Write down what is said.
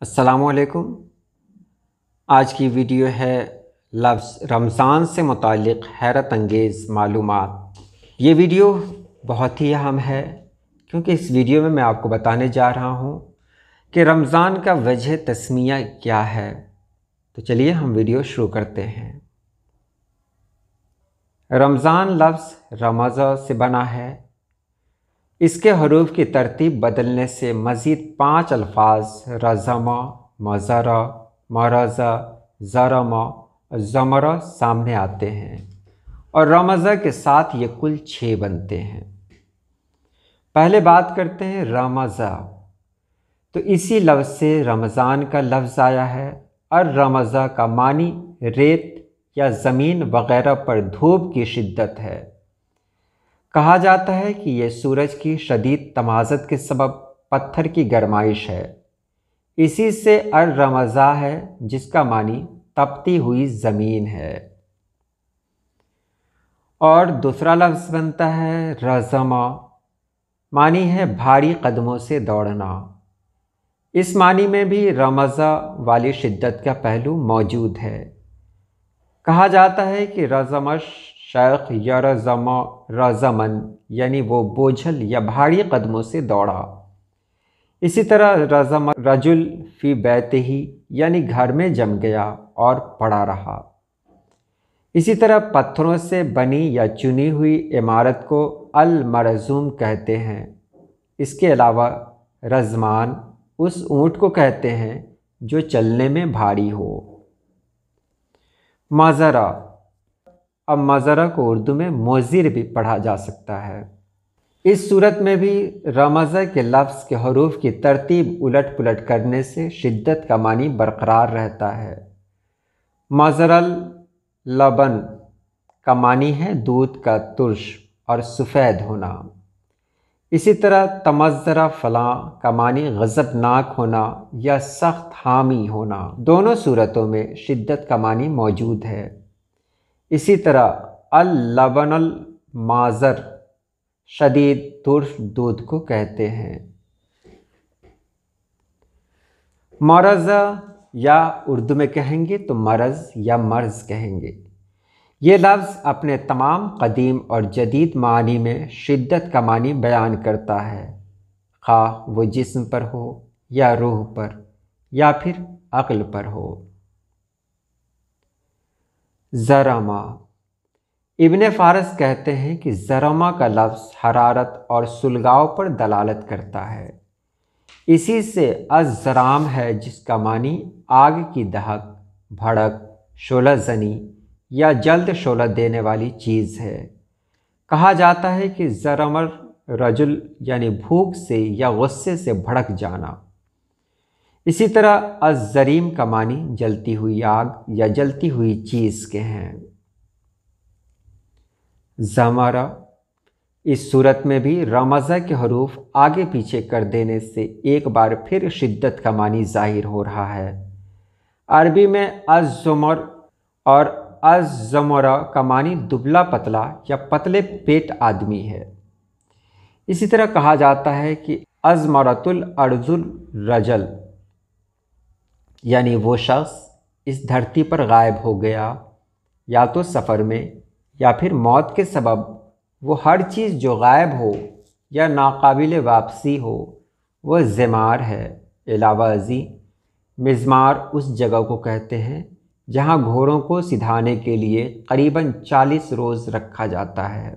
अस्सलाम वालेकुम। आज की वीडियो है लफ्ज़ रमज़ान से मुताल्लिक़ हैरत अंगेज़ मालूमात। ये वीडियो बहुत ही अहम है क्योंकि इस वीडियो में मैं आपको बताने जा रहा हूँ कि रमज़ान का वजह तस्मिया क्या है। तो चलिए हम वीडियो शुरू करते हैं। रमज़ान लफ्ज़ रमज़ा से बना है। इसके हरूफ की तरतीब बदलने से मज़ीद 5 अल्फाज रज़मा, मज़रा, मरज़ा, ज़रमा, ज़मरा सामने आते हैं और रमज़ा के साथ ये कुल 6 बनते हैं। पहले बात करते हैं रमज़ा। तो इसी लफ्ज़ से रमज़ान का लफ्ज़ आया है और रमज़ा का मानी रेत या ज़मीन वग़ैरह पर धूप की शिद्दत है। कहा जाता है कि यह सूरज की शदीद तमाज़त के सबब पत्थर की गरमाइश है। इसी से रमज़ा है जिसका मानी तपती हुई ज़मीन है। और दूसरा लफ्ज़ बनता है रज़मा, मानी है भारी कदमों से दौड़ना। इस मानी में भी रमज़ा वाली शिद्दत का पहलू मौजूद है। कहा जाता है कि रज़मश शेख या रज़मा रज़मन, यानी वो बोझल या भारी कदमों से दौड़ा। इसी तरह रज़म रजुल फ़ी बैतिही, यानी घर में जम गया और पड़ा रहा। इसी तरह पत्थरों से बनी या चुनी हुई इमारत को अल मरज़ूम कहते हैं। इसके अलावा रज़मान उस ऊँट को कहते हैं जो चलने में भारी हो। मज़रा, अब मज़रा को उर्दू में मोज़िर भी पढ़ा जा सकता है। इस सूरत में भी रमज़ा के लफ्ज़ के हरूफ की तरतीब उलट पुलट करने से शिद्दत का मानी बरकरार रहता है। मज़रल लबन का मानी है दूध का तुर्श और सफ़ेद होना। इसी तरह तमज़्ज़रा फ़लाँ का मानी गज़बनाक होना या सख्त हामी होना। दोनों सूरतों में शिद्दत का मानी मौजूद है। इसी तरह अल लबनल माज़र शदीद तुर्श दूध को कहते हैं। मरज़ा या उर्दू में कहेंगे तो मरज़ या मर्ज़ कहेंगे। ये लफ्ज़ अपने तमाम कदीम और जदीद मानी में शिद्दत का मानी बयान करता है, ख़ाह वो जिस्म पर हो या रूह पर या फिर अक़ल पर हो। ज़रमा, इब्न फ़ारस कहते हैं कि ज़रमा का लफ्ज़ हरारत और सुलगाव पर दलालत करता है। इसी से अज़्ज़राम है जिसका मानी आग की दहक, भड़क, शोला ज़नी या जल्द शोला देने वाली चीज़ है। कहा जाता है कि ज़रमर रजुल यानी भूख से या गुस्से से भड़क जाना। इसी तरह अज़्ज़रीम का मानी जलती हुई आग या जलती हुई चीज़ के हैं। ज़मरा, इस सूरत में भी रमज़ा के हरूफ आगे पीछे कर देने से एक बार फिर शिद्दत का मानी ज़ाहिर हो रहा है। अरबी में अज़्ज़ुमर और अज़्ज़मरा का मानी दुबला पतला या पतले पेट आदमी है। इसी तरह कहा जाता है कि अज़मरतुल अर्जुल रजल, यानी वो शख्स इस धरती पर गायब हो गया, या तो सफ़र में या फिर मौत के सबब। वो हर चीज़ जो गायब हो या नाकाबिल वापसी हो वह ज़मार है। अलावा अज़ी, मिज़मार उस जगह को कहते हैं जहाँ घोड़ों को सिधाने के लिए करीबन 40 रोज़ रखा जाता है।